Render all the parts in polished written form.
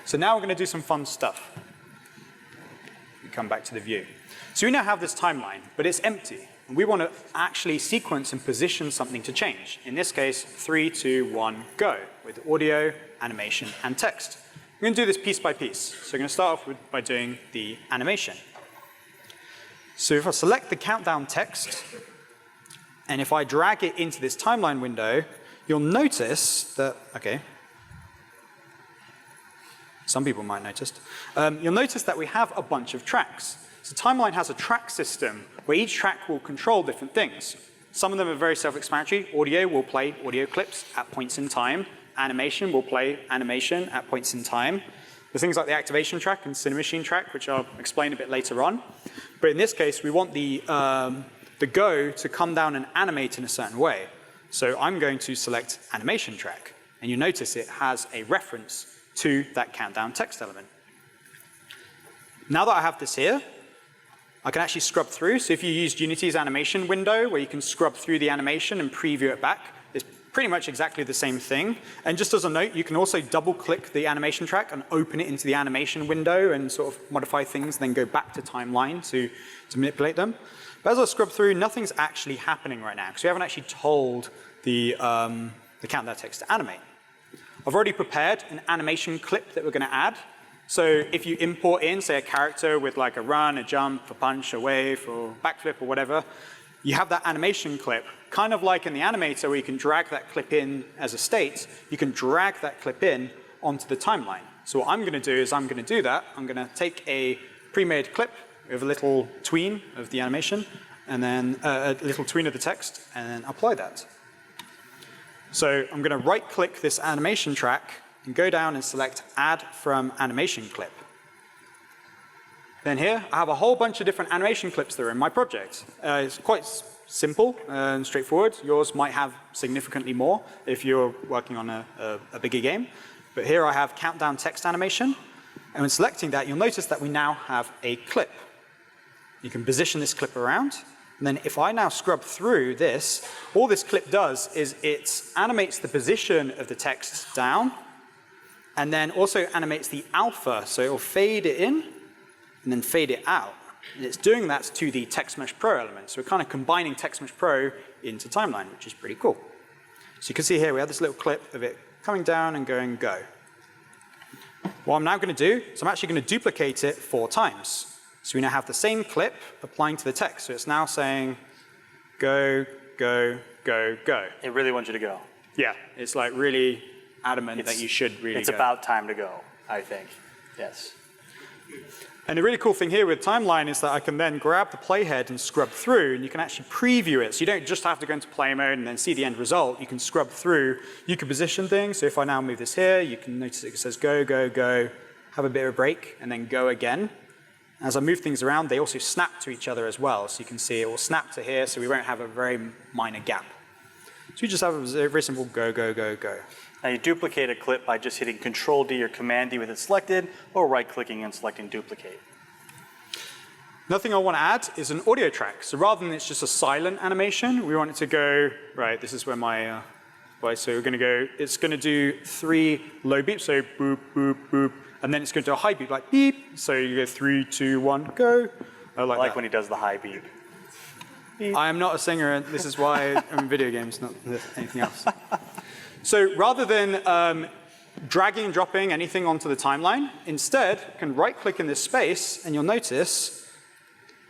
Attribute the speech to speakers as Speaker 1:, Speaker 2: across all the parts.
Speaker 1: So now we're going to do some fun stuff. We come back to the view. So we now have this timeline, but it's empty. And we want to actually sequence and position something to change. In this case, 3, 2, 1, go, with audio, animation, and text. We're going to do this piece by piece. So we're going to start off by doing the animation. So if I select the countdown text, and if I drag it into this timeline window, you'll notice that, okay, some people might notice, you'll notice that we have a bunch of tracks. So timeline has a track system where each track will control different things. Some of them are very self-explanatory. Audio will play audio clips at points in time. Animation will play animation at points in time. There's things like the activation track and cinemachine track, which I'll explain a bit later on. But in this case, we want the go to come down and animate in a certain way. So I'm going to select animation track. And you notice it has a reference to that countdown text element. Now that I have this here, I can actually scrub through. So if you used Unity's animation window, where you can scrub through the animation and preview it back, it's pretty much exactly the same thing. And just as a note, you can also double-click the animation track and open it into the animation window and sort of modify things, then go back to timeline to manipulate them. But as I scrub through, nothing's actually happening right now, because we haven't actually told the countdown text to animate. I've already prepared an animation clip that we're going to add. So if you import in, say, a character with like a run, a jump, a punch, a wave, or backflip, or whatever, you have that animation clip. Kind of like in the animator where you can drag that clip in as a state, you can drag that clip in onto the timeline. So what I'm going to do is I'm going to do that. I'm going to take a pre-made clip with a little tween of the animation, and then a little tween of the text, and then apply that. So I'm going to right-click this animation track and go down and select Add from Animation Clip. Then here, I have a whole bunch of different animation clips that are in my project. It's quite simple and straightforward. Yours might have significantly more if you're working on a bigger game. But here I have countdown text animation. And when selecting that, you'll notice that we now have a clip. You can position this clip around. And then if I now scrub through this, all this clip does is it animates the position of the text down, and then also animates the alpha. So it'll fade it in, and then fade it out. And it's doing that to the Text Mesh Pro element. So we're kind of combining Text Mesh Pro into Timeline, which is pretty cool. So you can see here we have this little clip of it coming down and going go. What I'm now going to do is I'm actually going to duplicate it 4 times. So we now have the same clip applying to the text. So it's now saying go, go, go, go.
Speaker 2: It really wants you to go.
Speaker 1: Yeah, it's like really adamant that you should really go.
Speaker 2: It's about time to go, I think. Yes.
Speaker 1: And the really cool thing here with Timeline is that I can then grab the playhead and scrub through, and you can actually preview it. So you don't just have to go into play mode and then see the end result. You can scrub through. You can position things. So if I now move this here, you can notice it says go, go, go, have a bit of a break, and then go again. As I move things around, they also snap to each other as well. So you can see it will snap to here, so we won't have a very minor gap. So you just have a very simple go, go, go, go.
Speaker 2: Now you duplicate a clip by just hitting Control-D or Command-D with it selected, or right-clicking and selecting Duplicate.
Speaker 1: Another thing I want to add is an audio track. So rather than it's just a silent animation, we want it to go, right, this is where my, so we're going to go, it's going to do 3 low beeps, so boop, boop, boop, and then it's going to do a high beep, like beep, so you go 3, 2, 1, go. I like that.
Speaker 2: When he does the high beep. Beep.
Speaker 1: I am not a singer, and this is why I'm in video games, not anything else. So rather than dragging and dropping anything onto the timeline, instead, you can right-click in this space, and you'll notice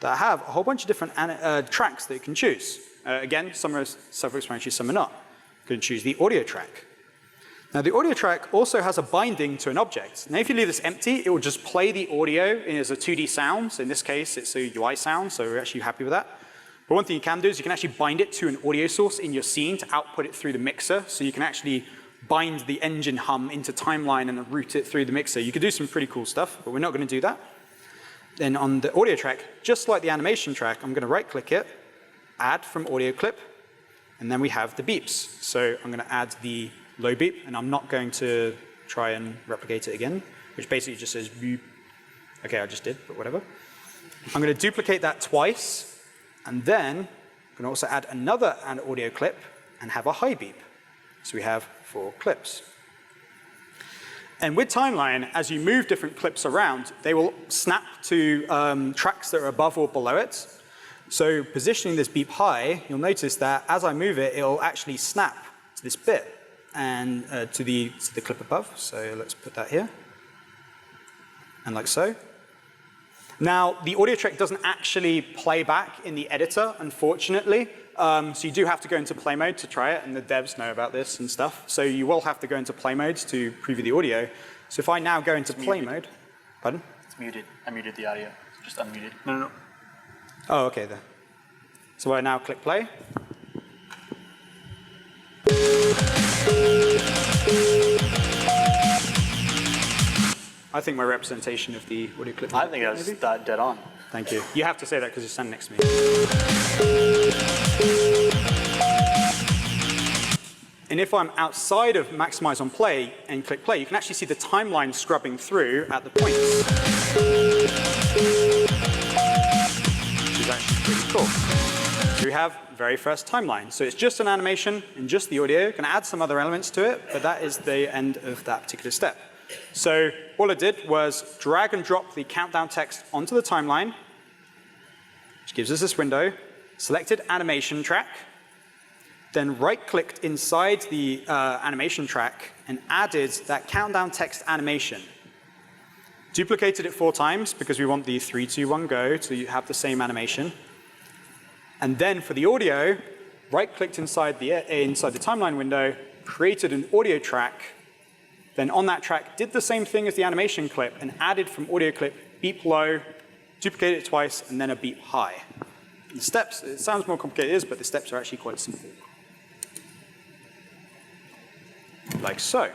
Speaker 1: that I have a whole bunch of different tracks that you can choose. Again, some are self-explanatory, some are not. You can choose the audio track. Now, the audio track also has a binding to an object. Now, if you leave this empty, it will just play the audio as a 2D sound. So in this case, it's a UI sound, so we're actually happy with that. But one thing you can do is you can actually bind it to an audio source in your scene to output it through the mixer. So you can actually bind the engine hum into Timeline and then route it through the mixer. You can do some pretty cool stuff, but we're not going to do that. Then on the audio track, just like the animation track, I'm going to right-click it, add from audio clip, and then we have the beeps. So I'm going to add the low beep, and I'm not going to try and replicate it again, which basically just says beep. Okay, I just did, but whatever. I'm going to duplicate that twice, and then I'm going to also add another audio clip and have a high beep. So we have 4 clips. And with timeline, as you move different clips around, they will snap to tracks that are above or below it. So positioning this beep high, you'll notice that as I move it, it'll actually snap to this bit and to the clip above. So let's put that here. And like so. Now, the audio track doesn't actually play back in the editor, unfortunately. So you do have to go into play mode to try it, and the devs know about this and stuff. So you will have to go into play mode to preview the audio. So if I now go into play mode, pardon?
Speaker 2: It's muted. I muted the audio. Just unmuted. No.
Speaker 1: Oh, okay then. So I now click play. I think my representation of the audio clip.
Speaker 2: I think that's dead on.
Speaker 1: Thank you. You have to say that because you're standing next to me. And if I'm outside of maximize on play and click play, you can actually see the timeline scrubbing through at the points. Which is actually pretty cool. So we have very first timeline. So it's just an animation and just the audio. Going to add some other elements to it, but that is the end of that particular step. So all I did was drag and drop the countdown text onto the timeline, which gives us this window, selected animation track, then right-clicked inside the animation track and added that countdown text animation. Duplicated it 4 times because we want the 3, 2, 1, go so you have the same animation. And then for the audio, right-clicked inside the timeline window, created an audio track. Then on that track, did the same thing as the animation clip and added from audio clip beep low, duplicated it twice, and then a beep high. The steps, it sounds more complicated than it is, but the steps are actually quite simple. Like so.